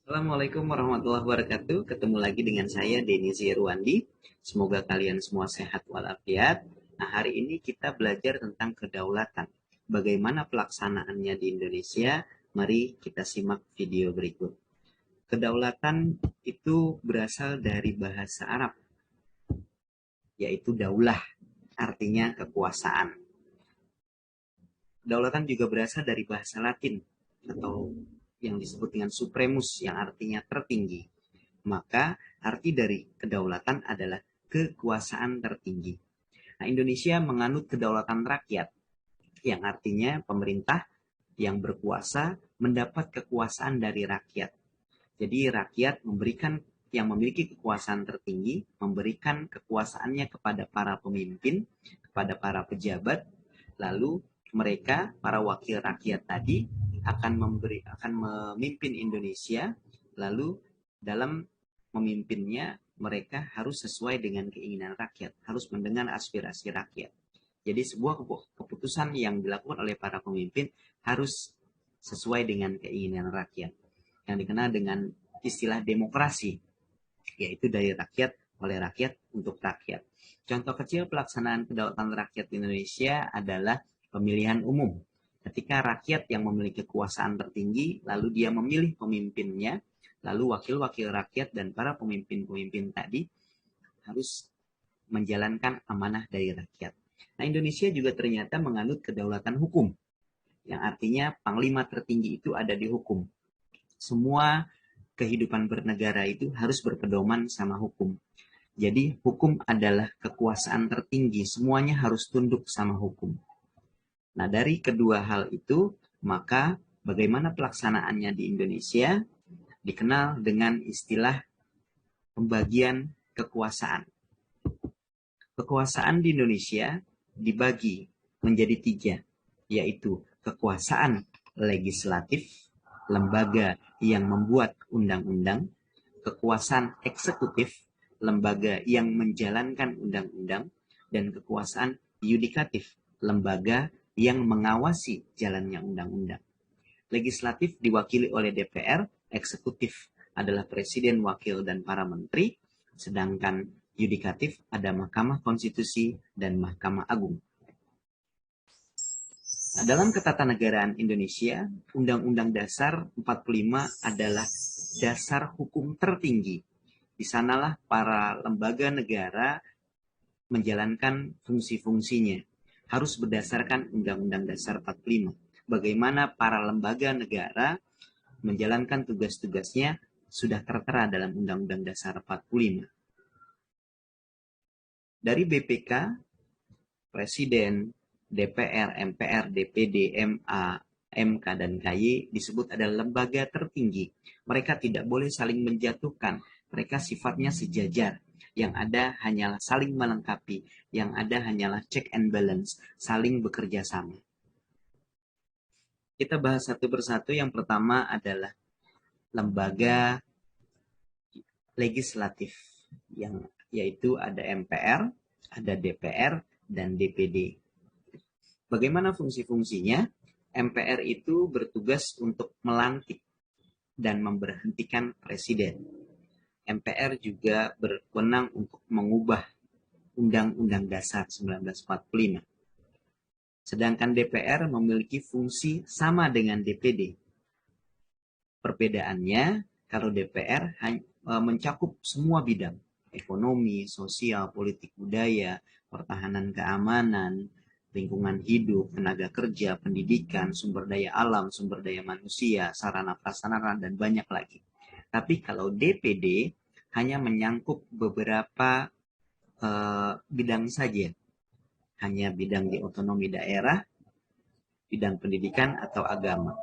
Assalamualaikum warahmatullahi wabarakatuh. Ketemu lagi dengan saya Denny Zirwandi. Semoga kalian semua sehat walafiat. Nah, hari ini kita belajar tentang kedaulatan. Bagaimana pelaksanaannya di Indonesia? Mari kita simak video berikut. Kedaulatan itu berasal dari bahasa Arab, yaitu daulah, artinya kekuasaan. Kedaulatan juga berasal dari bahasa Latin atau yang disebut dengan supremus, yang artinya tertinggi. Maka arti dari kedaulatan adalah kekuasaan tertinggi. Nah, Indonesia menganut kedaulatan rakyat, yang artinya pemerintah yang berkuasa mendapat kekuasaan dari rakyat. Jadi rakyat memberikan yang memiliki kekuasaan tertinggi, memberikan kekuasaannya kepada para pemimpin, kepada para pejabat, lalu mereka, para wakil rakyat tadi, akan memimpin Indonesia, lalu dalam memimpinnya mereka harus sesuai dengan keinginan rakyat, harus mendengar aspirasi rakyat. Jadi sebuah keputusan yang dilakukan oleh para pemimpin harus sesuai dengan keinginan rakyat, yang dikenal dengan istilah demokrasi, yaitu dari rakyat, oleh rakyat, untuk rakyat. Contoh kecil pelaksanaan kedaulatan rakyat di Indonesia adalah pemilihan umum. Ketika rakyat yang memiliki kekuasaan tertinggi, lalu dia memilih pemimpinnya, lalu wakil-wakil rakyat dan para pemimpin-pemimpin tadi harus menjalankan amanah dari rakyat. Nah, Indonesia juga ternyata menganut kedaulatan hukum, yang artinya panglima tertinggi itu ada di hukum. Semua kehidupan bernegara itu harus berpedoman sama hukum. Jadi hukum adalah kekuasaan tertinggi, semuanya harus tunduk sama hukum. Nah, dari kedua hal itu, maka bagaimana pelaksanaannya di Indonesia dikenal dengan istilah pembagian kekuasaan. Kekuasaan di Indonesia dibagi menjadi tiga, yaitu kekuasaan legislatif, lembaga yang membuat undang-undang; kekuasaan eksekutif, lembaga yang menjalankan undang-undang; dan kekuasaan yudikatif, lembaga yang mengawasi jalannya undang-undang. Legislatif diwakili oleh DPR, eksekutif adalah presiden, wakil, dan para menteri, sedangkan yudikatif ada Mahkamah Konstitusi dan Mahkamah Agung. Nah, dalam ketatanegaraan Indonesia, Undang-Undang Dasar 45 adalah dasar hukum tertinggi. Di sanalah para lembaga negara menjalankan fungsi-fungsinya. Harus berdasarkan Undang-Undang Dasar 45. Bagaimana para lembaga negara menjalankan tugas-tugasnya sudah tertera dalam Undang-Undang Dasar 45. Dari BPK, Presiden, DPR, MPR, DPD, MA, MK, dan KY disebut adalah lembaga tertinggi. Mereka tidak boleh saling menjatuhkan. Mereka sifatnya sejajar. Yang ada hanyalah saling melengkapi. Yang ada hanyalah check and balance. Saling bekerja sama. Kita bahas satu persatu. Yang pertama adalah lembaga legislatif, yang yaitu ada MPR, ada DPR, dan DPD. Bagaimana fungsi-fungsinya? MPR itu bertugas untuk melantik dan memberhentikan presiden. MPR juga berwenang untuk mengubah Undang-Undang Dasar 1945. Sedangkan DPR memiliki fungsi sama dengan DPD. Perbedaannya, kalau DPR mencakup semua bidang: ekonomi, sosial, politik, budaya, pertahanan keamanan, lingkungan hidup, tenaga kerja, pendidikan, sumber daya alam, sumber daya manusia, sarana prasarana, dan banyak lagi. Tapi kalau DPD hanya menyangkut beberapa bidang saja, hanya bidang di otonomi daerah, bidang pendidikan, atau agama.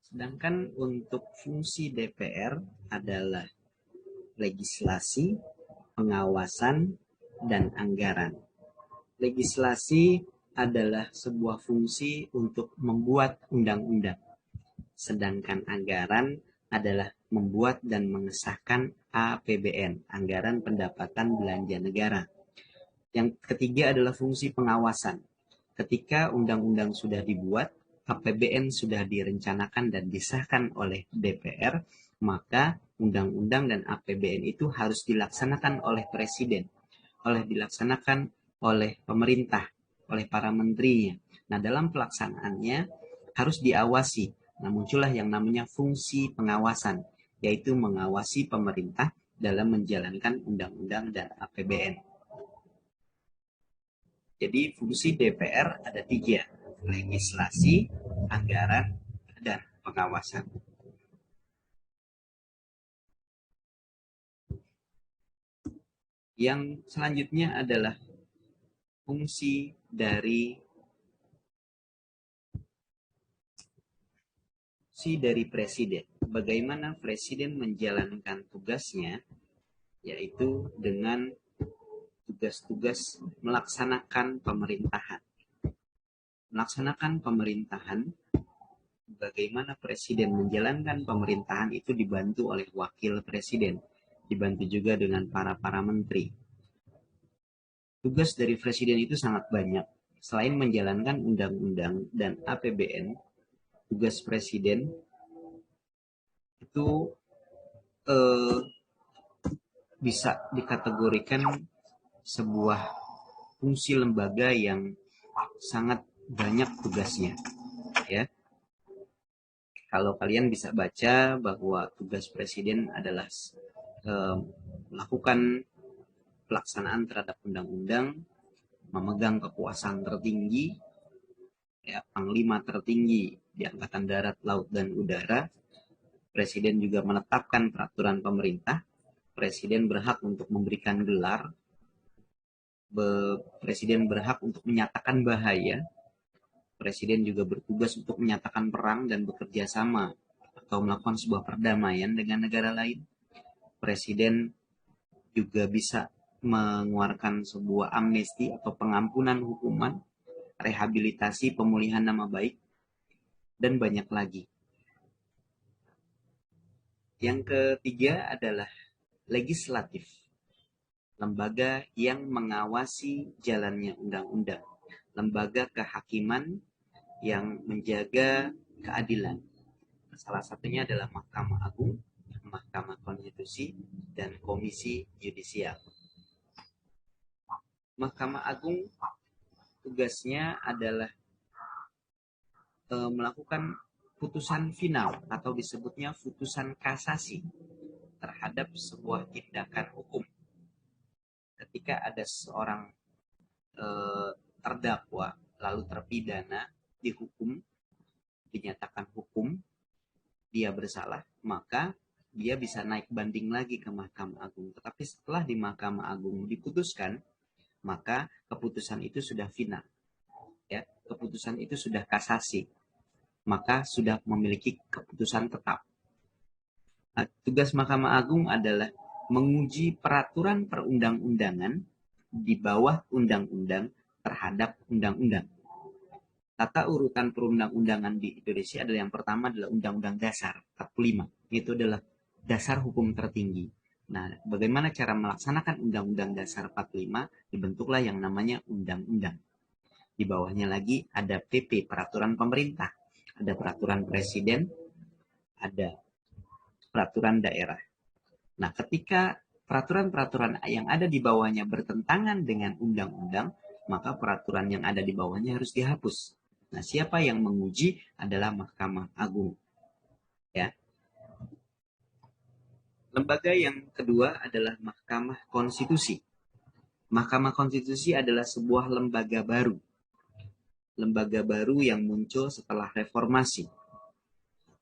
Sedangkan untuk fungsi DPR adalah legislasi, pengawasan, dan anggaran. Legislasi adalah sebuah fungsi untuk membuat undang-undang, sedangkan anggaran adalah membuat dan mengesahkan APBN, Anggaran Pendapatan Belanja Negara. Yang ketiga adalah fungsi pengawasan. ketika undang-undang sudah dibuat, APBN sudah direncanakan dan disahkan oleh DPR, maka undang-undang dan APBN itu harus dilaksanakan oleh Presiden, dilaksanakan oleh pemerintah, oleh para menterinya. Nah, dalam pelaksanaannya harus diawasi. Nah, muncullah yang namanya fungsi pengawasan, yaitu mengawasi pemerintah dalam menjalankan undang-undang dan APBN. Jadi fungsi DPR ada 3, legislasi, anggaran, dan pengawasan. Yang selanjutnya adalah fungsi dari presiden. Bagaimana presiden menjalankan tugasnya, yaitu dengan tugas-tugas melaksanakan pemerintahan. Melaksanakan pemerintahan, bagaimana presiden menjalankan pemerintahan itu dibantu oleh wakil presiden, dibantu juga dengan para menteri. Tugas dari presiden itu sangat banyak. Selain menjalankan undang-undang dan APBN, tugas presiden itu bisa dikategorikan sebuah fungsi lembaga yang sangat banyak tugasnya, ya. Kalau kalian bisa baca bahwa tugas presiden adalah melakukan pelaksanaan terhadap undang-undang, memegang kekuasaan tertinggi, ya, panglima tertinggi di Angkatan Darat, Laut, dan Udara. Presiden juga menetapkan peraturan pemerintah. Presiden berhak untuk memberikan gelar. Presiden berhak untuk menyatakan bahaya. Presiden juga bertugas untuk menyatakan perang dan bekerja sama atau melakukan sebuah perdamaian dengan negara lain. Presiden juga bisa mengeluarkan sebuah amnesti atau pengampunan hukuman, rehabilitasi, pemulihan nama baik, dan banyak lagi. Yang ketiga adalah legislatif, lembaga yang mengawasi jalannya undang-undang, lembaga kehakiman yang menjaga keadilan. Salah satunya adalah Mahkamah Agung, Mahkamah Konstitusi, dan Komisi Yudisial. Mahkamah Agung tugasnya adalah melakukan putusan final atau disebutnya putusan kasasi terhadap sebuah tindakan hukum. Ketika ada seorang terdakwa lalu terpidana, dihukum, dinyatakan hukum, dia bersalah, maka dia bisa naik banding lagi ke Mahkamah Agung. Tetapi setelah di Mahkamah Agung diputuskan, maka keputusan itu sudah final, ya, keputusan itu sudah kasasi, maka sudah memiliki keputusan tetap. Nah, tugas Mahkamah Agung adalah menguji peraturan perundang-undangan di bawah undang-undang terhadap undang-undang. Tata urutan perundang-undangan di Indonesia adalah yang pertama adalah Undang-Undang Dasar 45. Itu adalah dasar hukum tertinggi. Nah, bagaimana cara melaksanakan Undang-Undang Dasar 45? Dibentuklah yang namanya undang-undang. Di bawahnya lagi ada PP, peraturan pemerintah, ada peraturan presiden, ada peraturan daerah. Nah, ketika peraturan-peraturan yang ada di bawahnya bertentangan dengan undang-undang, maka peraturan yang ada di bawahnya harus dihapus. Nah, siapa yang menguji adalah Mahkamah Agung. Ya. Lembaga yang kedua adalah Mahkamah Konstitusi. Mahkamah Konstitusi adalah sebuah lembaga baru. Lembaga baru yang muncul setelah reformasi.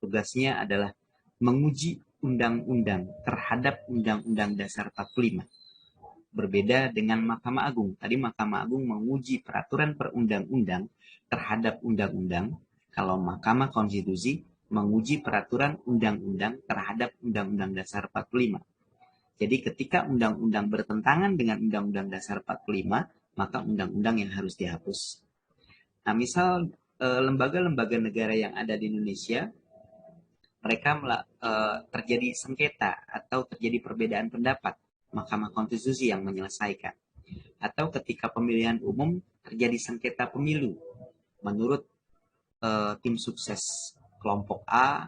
Tugasnya adalah menguji undang-undang terhadap Undang-Undang Dasar 45. Berbeda dengan Mahkamah Agung. Tadi Mahkamah Agung menguji peraturan perundang-undang terhadap undang-undang. Kalau Mahkamah Konstitusi menguji peraturan undang-undang terhadap Undang-Undang Dasar 45. Jadi ketika undang-undang bertentangan dengan Undang-Undang Dasar 45, maka undang-undang yang harus dihapus. Nah, misal lembaga-lembaga negara yang ada di Indonesia, mereka terjadi sengketa atau terjadi perbedaan pendapat, Mahkamah Konstitusi yang menyelesaikan. Atau ketika pemilihan umum terjadi sengketa pemilu, menurut tim sukses kelompok A,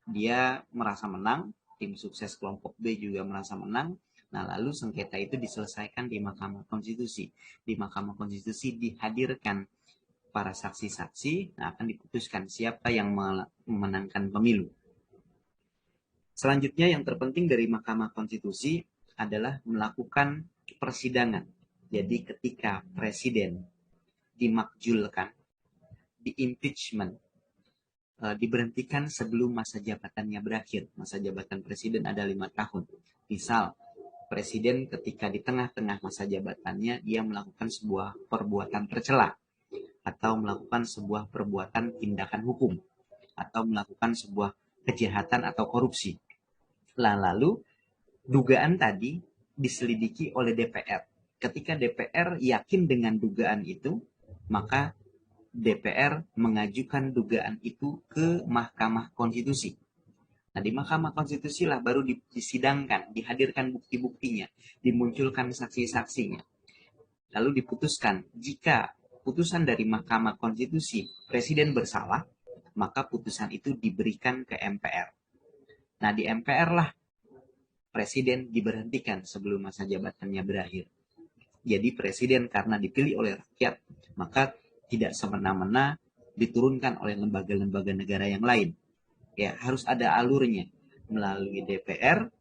dia merasa menang, tim sukses kelompok B juga merasa menang. Nah, lalu sengketa itu diselesaikan di Mahkamah Konstitusi. Di Mahkamah Konstitusi dihadirkan para saksi-saksi, nah akan diputuskan siapa yang memenangkan pemilu. Selanjutnya yang terpenting dari Mahkamah Konstitusi adalah melakukan persidangan. Jadi ketika presiden dimakjulkan, di-impeachment, diberhentikan sebelum masa jabatannya berakhir. Masa jabatan presiden ada 5 tahun. Misal, presiden ketika di tengah-tengah masa jabatannya, dia melakukan sebuah perbuatan tercela, atau melakukan sebuah perbuatan tindakan hukum, atau melakukan sebuah kejahatan atau korupsi. Lalu, dugaan tadi diselidiki oleh DPR. Ketika DPR yakin dengan dugaan itu, maka DPR mengajukan dugaan itu ke Mahkamah Konstitusi. Nah, di Mahkamah Konstitusi lah baru disidangkan, dihadirkan bukti-buktinya, dimunculkan saksi-saksinya. Lalu diputuskan, jika putusan dari Mahkamah Konstitusi Presiden bersalah, maka putusan itu diberikan ke MPR. Nah, di MPR lah Presiden diberhentikan sebelum masa jabatannya berakhir. Jadi Presiden karena dipilih oleh rakyat, maka tidak semena-mena diturunkan oleh lembaga-lembaga negara yang lain. Ya, harus ada alurnya melalui DPR,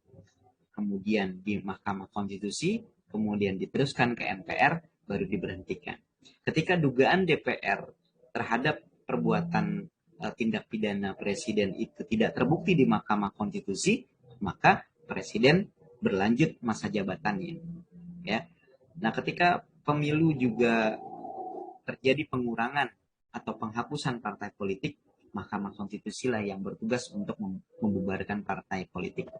kemudian di Mahkamah Konstitusi, kemudian diteruskan ke MPR, baru diberhentikan. Ketika dugaan DPR terhadap perbuatan tindak pidana presiden itu tidak terbukti di Mahkamah Konstitusi, maka presiden berlanjut masa jabatannya. Ya. Nah, ketika pemilu juga terjadi pengurangan atau penghapusan partai politik, Mahkamah Konstitusi lah yang bertugas untuk membubarkan partai politik.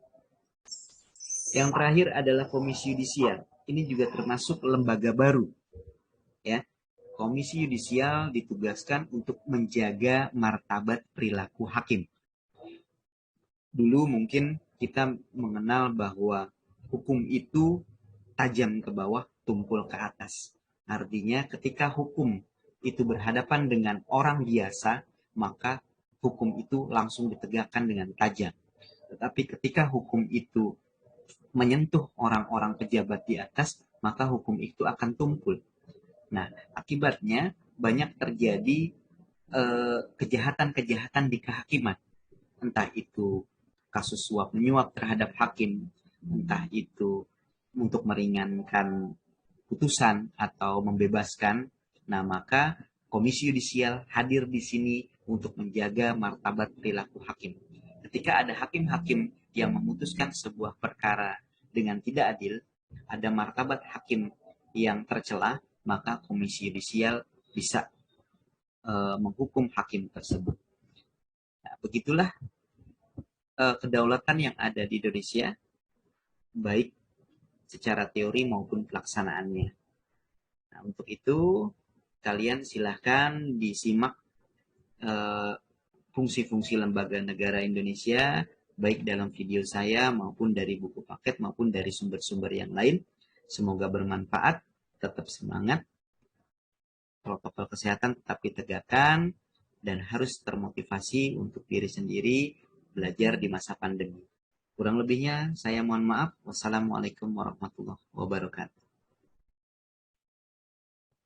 Yang terakhir adalah Komisi Yudisial. Ini juga termasuk lembaga baru. Ya. Komisi Yudisial ditugaskan untuk menjaga martabat perilaku hakim. Dulu mungkin kita mengenal bahwa hukum itu tajam ke bawah, tumpul ke atas. Artinya ketika hukum itu berhadapan dengan orang biasa, maka hukum itu langsung ditegakkan dengan tajam. Tetapi ketika hukum itu menyentuh orang-orang pejabat di atas, maka hukum itu akan tumpul. Nah, akibatnya banyak terjadi kejahatan-kejahatan di kehakiman. Entah itu kasus suap menyuap terhadap hakim, entah itu untuk meringankan putusan atau membebaskan. Nah, maka Komisi Yudisial hadir di sini untuk menjaga martabat perilaku hakim. Ketika ada hakim-hakim yang memutuskan sebuah perkara dengan tidak adil, ada martabat hakim yang tercela, maka Komisi Yudisial bisa menghukum hakim tersebut. Nah, begitulah kedaulatan yang ada di Indonesia, baik secara teori maupun pelaksanaannya. Nah, untuk itu kalian silahkan disimak fungsi-fungsi lembaga negara Indonesia, baik dalam video saya maupun dari buku paket maupun dari sumber-sumber yang lain. Semoga bermanfaat, tetap semangat, protokol kesehatan tetap ditegakkan, dan harus termotivasi untuk diri sendiri belajar di masa pandemi. Kurang lebihnya saya mohon maaf. Wassalamualaikum warahmatullahi wabarakatuh.